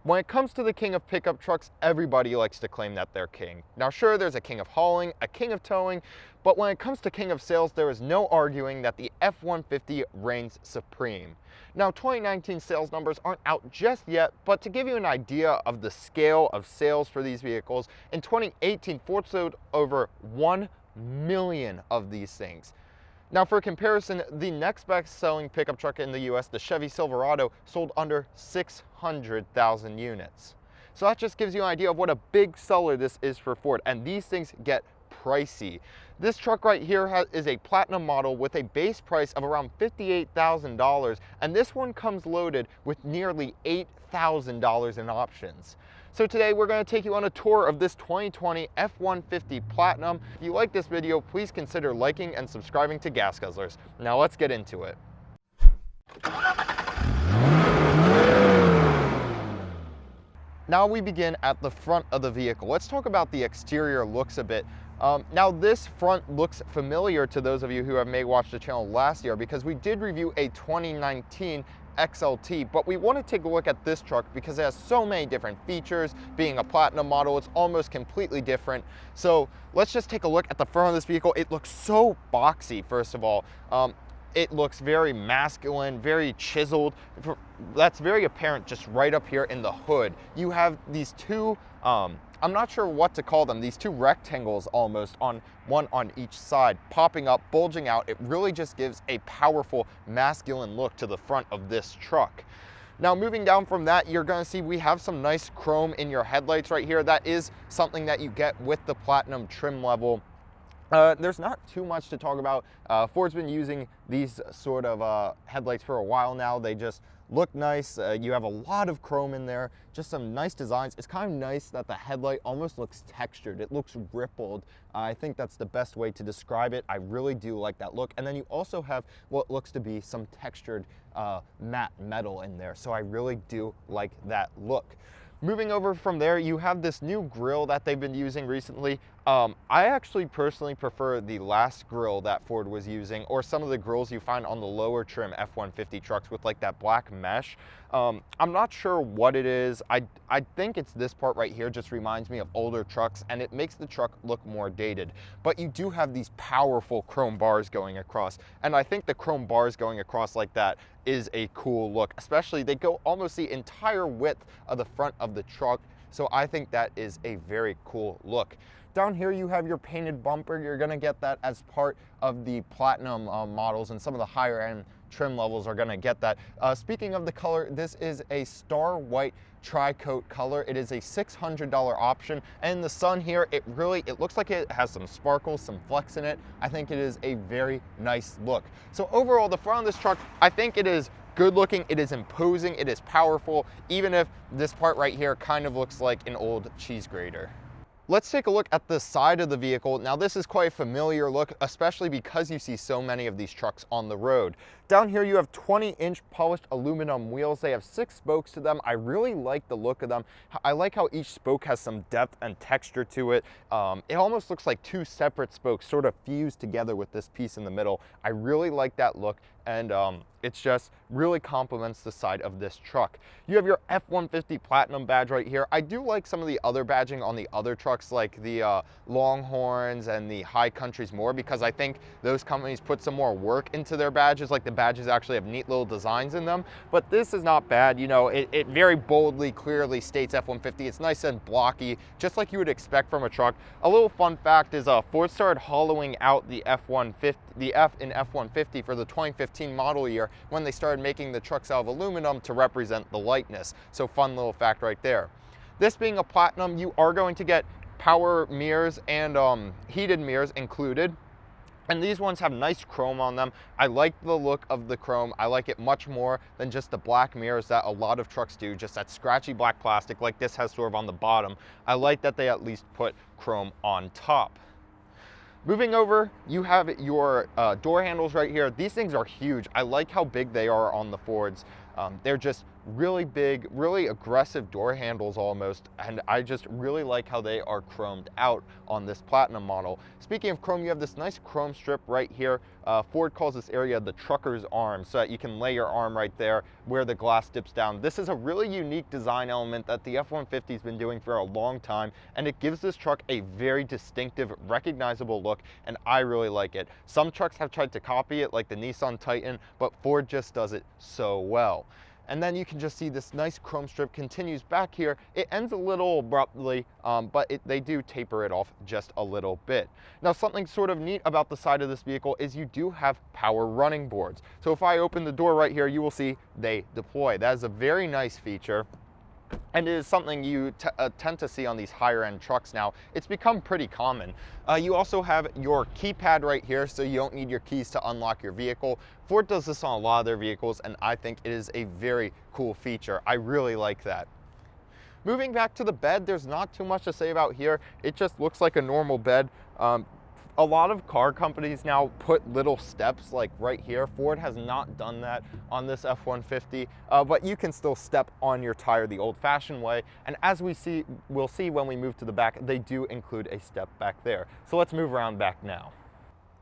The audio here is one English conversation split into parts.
When it comes to the king of pickup trucks, everybody likes to claim that they're king. Now sure, there's a king of hauling, a king of towing, but when it comes to king of sales, there is no arguing that the F-150 reigns supreme. Now 2019 sales numbers aren't out just yet, but to give you an idea of the scale of sales for these vehicles, in 2018 Ford sold over 1 million of these things. Now for comparison, the next best selling pickup truck in the US, the Chevy Silverado, sold under 600,000 units. So that just gives you an idea of what a big seller this is for Ford, and these things get pricey. This truck right here is a platinum model with a base price of around $58,000, and this one comes loaded with nearly $8,000 in options. So today we're going to take you on a tour of this 2020 F-150 Platinum. If you like this video, please consider liking and subscribing to Gas Guzzlers. Now let's get into it. Now we begin at the front of the vehicle. Let's talk about the exterior looks a bit. Now this front looks familiar to those of you who may watched the channel last year, because we did review a 2019 XLT, but we want to take a look at this truck because it has so many different features. Being a platinum model, it's almost completely different. So let's just take a look at the front of this vehicle. It looks so boxy, first of all. It looks very masculine, very chiseled. That's very apparent just right up here in the hood. You have these two, I'm not sure what to call them, these two rectangles almost, one on each side, popping up, bulging out. It really just gives a powerful masculine look to the front of this truck. Now moving down from that, you're going to see we have some nice chrome in your headlights right here. That is something that you get with the platinum trim level. There's not too much to talk about. Ford's been using these sort of headlights for a while now. They just look nice. You have a lot of chrome in there, just some nice designs. It's kind of nice that the headlight almost looks textured. It looks rippled. I think that's the best way to describe it. I really do like that look. And then you also have what looks to be some textured matte metal in there. So I really do like that look. Moving over from there, you have this new grille that they've been using recently. I actually personally prefer the last grille that Ford was using, or some of the grills you find on the lower trim F-150 trucks with like that black mesh. I'm not sure what it is. I think it's this part right here, just reminds me of older trucks, and it makes the truck look more dated. But you do have these powerful chrome bars going across, and I think the chrome bars going across like that is a cool look. Especially, they go almost the entire width of the front of the truck, so I think that is a very cool look. Down here you have your painted bumper. You're going to get that as part of the platinum models, and some of the higher end trim levels are going to get that. Speaking of the color, this is a star white tri-coat color. It is a $600 option, and in the sun here, it looks like it has some sparkles, some flex in it. I think it is a very nice look. So overall, the front of this truck, I think it is good looking, it is imposing, it is powerful, even if this part right here kind of looks like an old cheese grater. Let's take a look at the side of the vehicle. Now this is quite a familiar look, especially because you see so many of these trucks on the road. Down here you have 20-inch polished aluminum wheels. They have 6 spokes to them. I really like the look of them. I like how each spoke has some depth and texture to it. It almost looks like 2 separate spokes sort of fused together with this piece in the middle. I really like that look, and it's just really complements the side of this truck. You have your F-150 Platinum badge right here. I do like some of the other badging on the other trucks, like the Longhorns and the High Countries more, because I think those companies put some more work into their badges. Like, the badges actually have neat little designs in them, but this is not bad. You know, it very boldly, clearly states F-150. It's nice and blocky, just like you would expect from a truck. A little fun fact is Ford started hollowing out the F-150, the F in F-150 for the 2015 model year, when they started making the trucks out of aluminum to represent the lightness. So fun little fact right there. This being a platinum, you are going to get power mirrors and heated mirrors included. And these ones have nice chrome on them. I like the look of the chrome. I like it much more than just the black mirrors that a lot of trucks do, just that scratchy black plastic like this has sort of on the bottom. I like that they at least put chrome on top. Moving over, you have your door handles right here. These things are huge. I like how big they are on the Fords. They're just really big, really aggressive door handles almost, and I just really like how they are chromed out on this Platinum model. Speaking of chrome, you have this nice chrome strip right here. Ford calls this area the trucker's arm, so that you can lay your arm right there where the glass dips down. This is a really unique design element that the F-150 has been doing for a long time, and it gives this truck a very distinctive, recognizable look, and I really like it. Some trucks have tried to copy it, like the Nissan Titan, but Ford just does it so well. And then you can just see this nice chrome strip continues back here. It ends a little abruptly, but they do taper it off just a little bit. Now, something sort of neat about the side of this vehicle is you do have power running boards. So if I open the door right here, you will see they deploy. That is a very nice feature. And it is something you tend to see on these higher end trucks now. It's become pretty common. You also have your keypad right here, so you don't need your keys to unlock your vehicle. Ford does this on a lot of their vehicles, and I think it is a very cool feature. I really like that. Moving back to the bed, there's not too much to say about here. It just looks like a normal bed. A lot of car companies now put little steps like right here. Ford has not done that on this F-150, but you can still step on your tire the old-fashioned way. And as we'll see when we move to the back, they do include a step back there. So let's move around back now.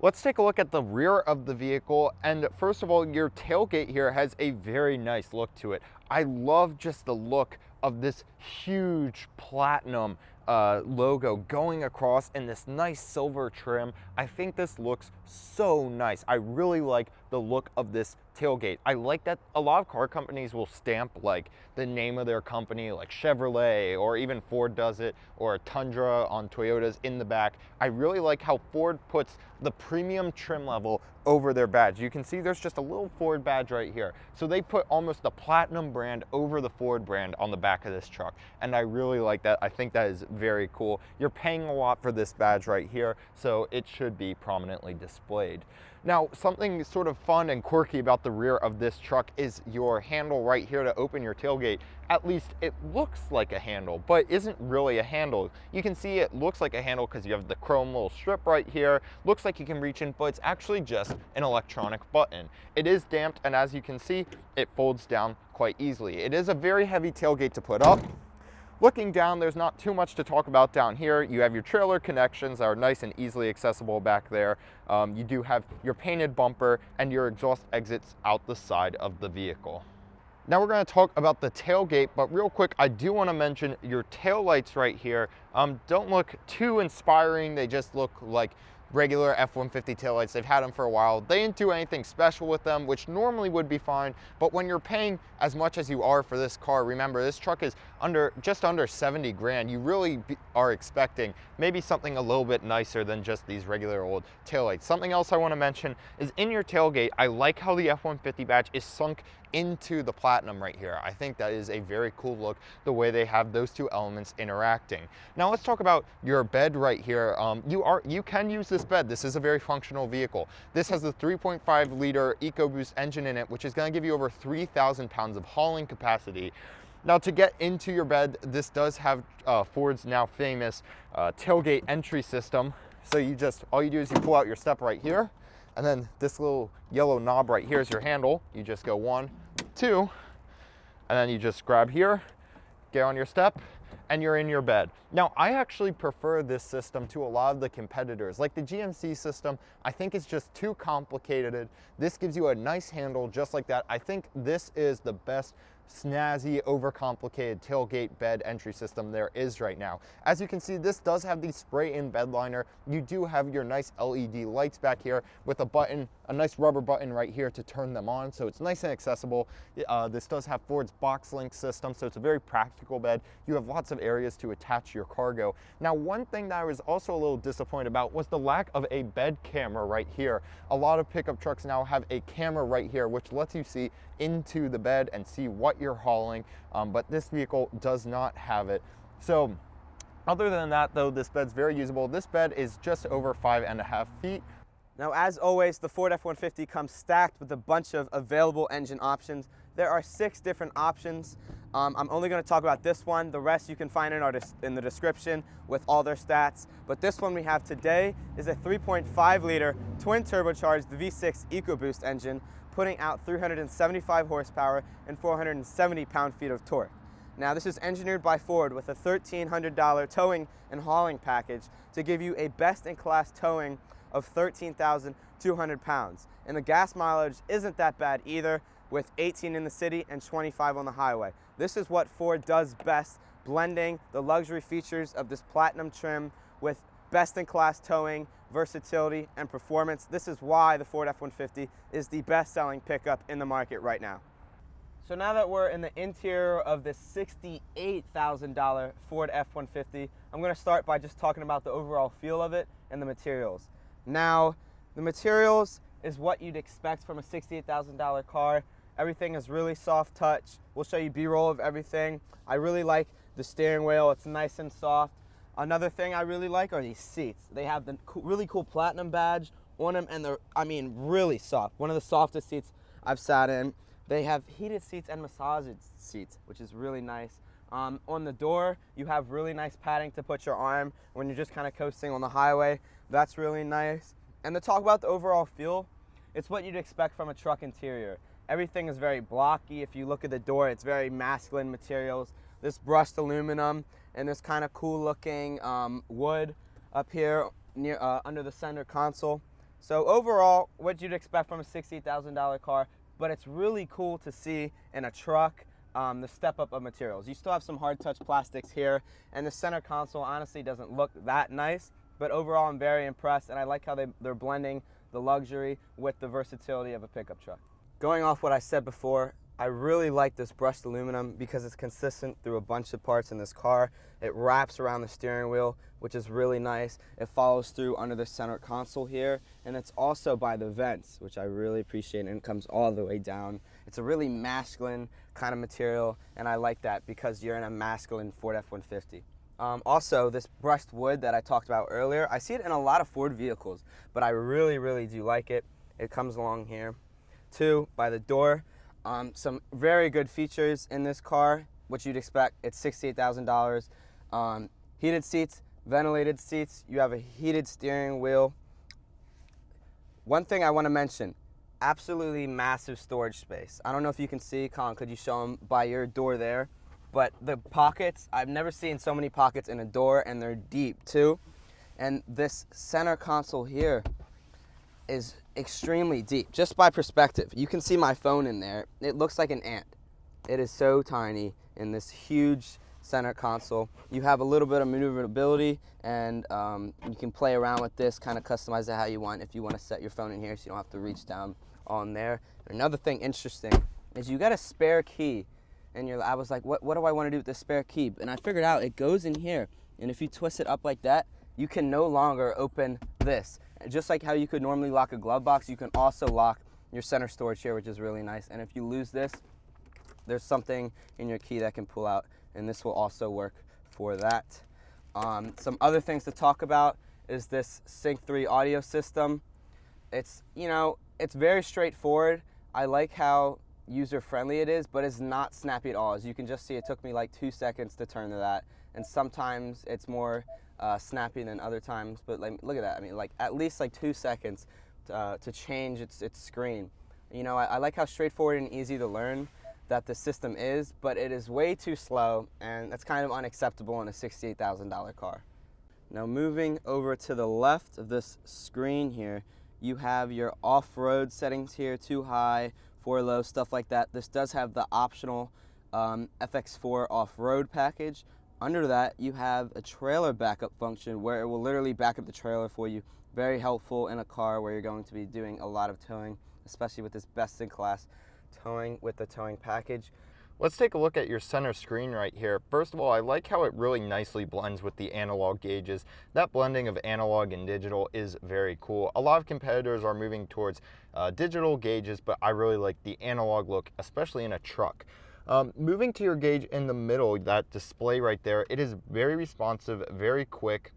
Let's take a look at the rear of the vehicle. And first of all, your tailgate here has a very nice look to it. I love just the look of this huge platinum logo going across in this nice silver trim. I think this looks so nice. I really like the look of this tailgate. I like that a lot of car companies will stamp like the name of their company, like Chevrolet, or even Ford does it, or Tundra on Toyotas in the back. I really like how Ford puts the premium trim level over their badge. You can see there's just a little Ford badge right here. So they put almost the Platinum brand over the Ford brand on the back of this truck. And I really like that. I think that is very cool. You're paying a lot for this badge right here, so it should be prominently displayed. Now, something sort of fun and quirky about the rear of this truck is your handle right here to open your tailgate. At least it looks like a handle, but isn't really a handle. You can see it looks like a handle because you have the chrome little strip right here. Looks like you can reach in, but it's actually just an electronic button. It is damped, and as you can see, it folds down quite easily. It is a very heavy tailgate to put up. Looking down, there's not too much to talk about down here. You have your trailer connections that are nice and easily accessible back there. You do have your painted bumper and your exhaust exits out the side of the vehicle. Now we're going to talk about the tailgate, but real quick, I do want to mention your tail lights right here. Don't look too inspiring. They just look like regular F-150 taillights. They've had them for a while. They didn't do anything special with them, which normally would be fine, but when you're paying as much as you are for this car, remember this truck is just under 70 grand. You really are expecting maybe something a little bit nicer than just these regular old taillights. Something else I want to mention is in your tailgate, I like how the F-150 badge is sunk into the Platinum right here. I think that is a very cool look, the way they have those two elements interacting. Now let's talk about your bed right here. You can use this bed. This is a very functional vehicle. This has the 3.5 liter Ecoboost engine in it, which is going to give you over 3,000 pounds of hauling capacity. Now to get into your bed, this does have Ford's now famous tailgate entry system. So all you do is you pull out your step right here, and then this little yellow knob right here is your handle. You just go 1, 2, and then you just grab here, get on your step, and you're in your bed. Now, I actually prefer this system to a lot of the competitors. Like the GMC system, I think it's just too complicated. This gives you a nice handle just like that. I think this is the best snazzy, overcomplicated tailgate bed entry system there is right now. As you can see, this does have the spray-in bed liner. You do have your nice LED lights back here with a button, a nice rubber button right here to turn them on, so it's nice and accessible. This does have Ford's box link system, so it's a very practical bed. You have lots of areas to attach your cargo. Now, one thing that I was also a little disappointed about was the lack of a bed camera right here. A lot of pickup trucks now have a camera right here, which lets you see into the bed and see what you're hauling, but this vehicle does not have it. So other than that though, this bed's very usable. This bed is just over 5.5 feet. Now, as always, the Ford F-150 comes stacked with a bunch of available engine options. There are 6 different options. I'm only going to talk about this one. The rest you can find in the description with all their stats. But this one we have today is a 3.5 liter twin turbocharged V6 Ecoboost engine, putting out 375 horsepower and 470 pound-feet of torque. Now, this is engineered by Ford with a $1,300 towing and hauling package to give you a best-in-class towing of 13,200 pounds. And the gas mileage isn't that bad either, with 18 in the city and 25 on the highway. This is what Ford does best, blending the luxury features of this platinum trim with best-in-class towing, versatility, and performance. This is why the Ford F-150 is the best-selling pickup in the market right now. So now that we're in the interior of this $68,000 Ford F-150, I'm going to start by just talking about the overall feel of it and the materials. Now, the materials is what you'd expect from a $68,000 car. Everything is really soft touch. We'll show you B-roll of everything. I really like the steering wheel. It's nice and soft. Another thing I really like are these seats. They have the really cool platinum badge on them, and they're, really soft. One of the softest seats I've sat in. They have heated seats and massage seats, which is really nice. On the door, you have really nice padding to put your arm when you're just kind of coasting on the highway. That's really nice. And to talk about the overall feel, it's what you'd expect from a truck interior. Everything is very blocky. If you look at the door, it's very masculine materials. This brushed aluminum and this kind of cool looking wood up here near under the center console. So overall, what you'd expect from a $68,000 car, but it's really cool to see in a truck the step up of materials. You still have some hard touch plastics here, and the center console honestly doesn't look that nice, but overall I'm very impressed, and I like how they're blending the luxury with the versatility of a pickup truck. Going off what I said before, I really like this brushed aluminum because it's consistent through a bunch of parts in this car. It wraps around the steering wheel, which is really nice. It follows through under the center console here, and it's also by the vents, which I really appreciate, and it comes all the way down. It's a really masculine kind of material, and I like that because you're in a masculine Ford F-150. Also, this brushed wood that I talked about earlier, I see it in a lot of Ford vehicles, but I really do like it. It comes along here. Too, by the door. Some very good features in this car, which you'd expect. It's $68,000. Heated seats, ventilated seats. You have a heated steering wheel. One thing I want to mention, absolutely massive storage space. I don't know if you can see, Colin, could you show them by your door there? But the pockets, I've never seen so many pockets in a door, and they're deep too. And this center console here is extremely deep, just by perspective. You can see my phone in there. It looks like an ant. It is so tiny in this huge center console. You have a little bit of maneuverability, and you can play around with this, kind of customize it how you want if you want to set your phone in here so you don't have to reach down on there. Another thing interesting is you got a spare key, and I was like, what do I want to do with this spare key? And I figured out it goes in here, and if you twist it up like that, you can no longer open this. Just like how you could normally lock a glove box, you can also lock your center storage here, which is really nice. And if you lose this, there's something in your key that can pull out, and this will also work for that. Some other things to talk about is this Sync 3 audio system. It's very straightforward. I like how user-friendly it is, but it's not snappy at all. As you can just see, it took me like 2 seconds to turn to that, and sometimes it's more snappy than other times, but like, look at that. I mean, like at least like 2 seconds to change its screen. I like how straightforward and easy to learn that the system is, but it is way too slow, and that's kind of unacceptable in a $68,000 car. Now, moving over to the left of this screen here, you have your off-road settings here, too high, 4 low, stuff like that. This does have the optional FX4 off-road package. Under that, you have a trailer backup function where it will literally back up the trailer for you. Very helpful in a car where you're going to be doing a lot of towing, especially with this best-in-class towing with the towing package. Let's take a look at your center screen right here. First of all, I like how it really nicely blends with the analog gauges. That blending of analog and digital is very cool. A lot of competitors are moving towards digital gauges, but I really like the analog look, especially in a truck. Moving to your gauge in the middle, that display right there, it is very responsive, very quick.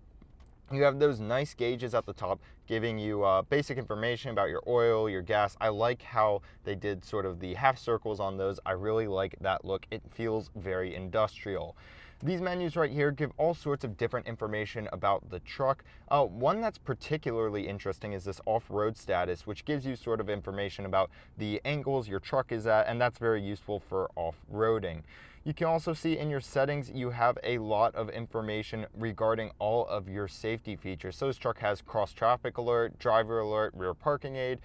You have those nice gauges at the top giving you basic information about your oil, your gas. I like how they did sort of the half circles on those. I really like that look. It feels very industrial. These menus right here give all sorts of different information about the truck. One that's particularly interesting is this off-road status, which gives you sort of information about the angles your truck is at, and that's very useful for off-roading. You can also see in your settings you have a lot of information regarding all of your safety features. So this truck has cross traffic alert, driver alert, rear parking aid.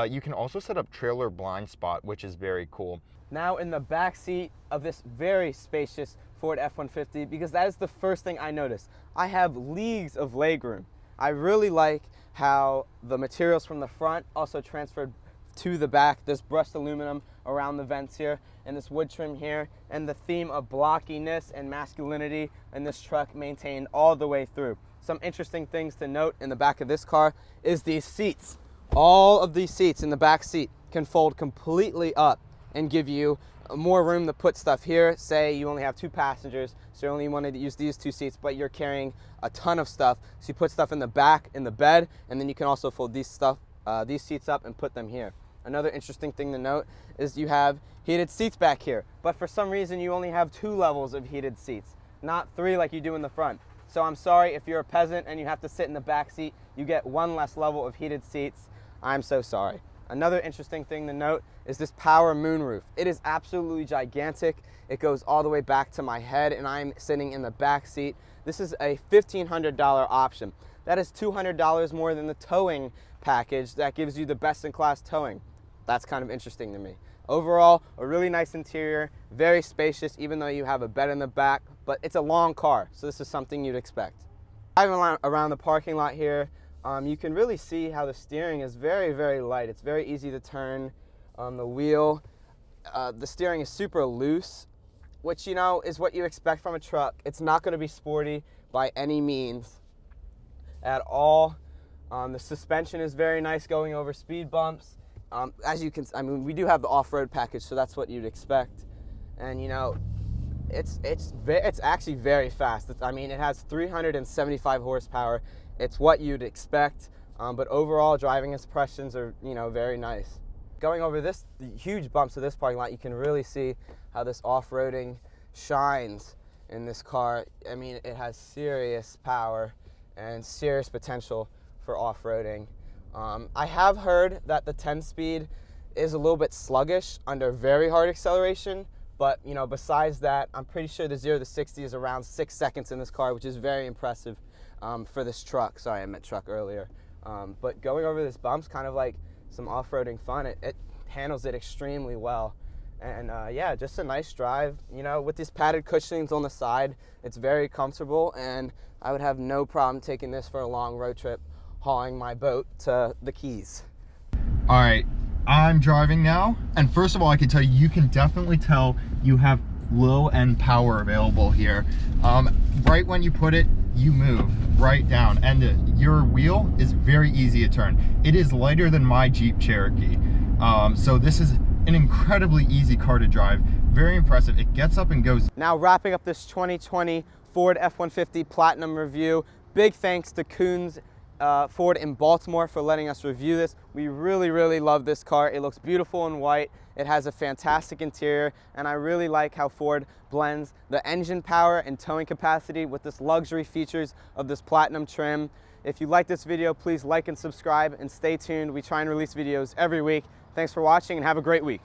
You can also set up trailer blind spot, which is very cool. Now in the back seat of this very spacious Ford F-150, because that is the first thing I noticed, I have leagues of legroom. I really like how the materials from the front also transferred to the back. There's brushed aluminum around the vents here and this wood trim here, and the theme of blockiness and masculinity in this truck maintained all the way through. Some interesting things to note in the back of this car is these seats. All of these seats in the back seat can fold completely up and give you more room to put stuff here. Say you only have 2 passengers, so you only wanted to use these 2 seats, but you're carrying a ton of stuff. So you put stuff in the back, in the bed, and then you can also fold these seats up and put them here. Another interesting thing to note is you have heated seats back here, but for some reason you only have 2 levels of heated seats, not 3 like you do in the front. So I'm sorry if you're a peasant and you have to sit in the back seat, you get 1 less level of heated seats. I'm so sorry. Another interesting thing to note is this power moonroof. It is absolutely gigantic. It goes all the way back to my head and I'm sitting in the back seat. This is a $1,500 option. That is $200 more than the towing package that gives you the best-in-class towing. That's kind of interesting to me. Overall, a really nice interior, very spacious, even though you have a bed in the back, but it's a long car, so this is something you'd expect. Driving around the parking lot here, you can really see how the steering is very, very light. It's very easy to turn on the wheel. The steering is super loose, which, you know, is what you expect from a truck. It's not going to be sporty by any means at all. The suspension is very nice going over speed bumps. As you can, I mean, we do have the off-road package, so that's what you'd expect. And you know, it's actually very fast. I mean, it has 375 horsepower. It's what you'd expect. But overall, driving impressions are, you know, very nice. Going over the huge bumps of this parking lot, you can really see how this off-roading shines in this car. I mean, it has serious power and serious potential for off-roading. I have heard that the 10-speed is a little bit sluggish under very hard acceleration, but you know, besides that, I'm pretty sure the 0 to 60 is around 6 seconds in this car, which is very impressive for this truck. Sorry, I meant truck earlier. But going over this bump's kind of like some off-roading fun. It handles it extremely well. And yeah, just a nice drive. You know, with these padded cushionings on the side, it's very comfortable, and I would have no problem taking this for a long road trip, hauling my boat to the Keys. All right, I'm driving now, and first of all, I can tell you, you can definitely tell you have low-end power available here. Right when you put it, you move right down, and your wheel is very easy to turn. It is lighter than my Jeep Cherokee, so this is an incredibly easy car to drive. Very impressive. It gets up and goes. Now wrapping up this 2020 Ford F-150 Platinum review, big thanks to Coons Ford in Baltimore for letting us review this. We really love this car. It looks beautiful in white. It has a fantastic interior, and I really like how Ford blends the engine power and towing capacity with this luxury features of this platinum trim. If you like this video, please like and subscribe and stay tuned. We try and release videos every week. Thanks for watching and have a great week.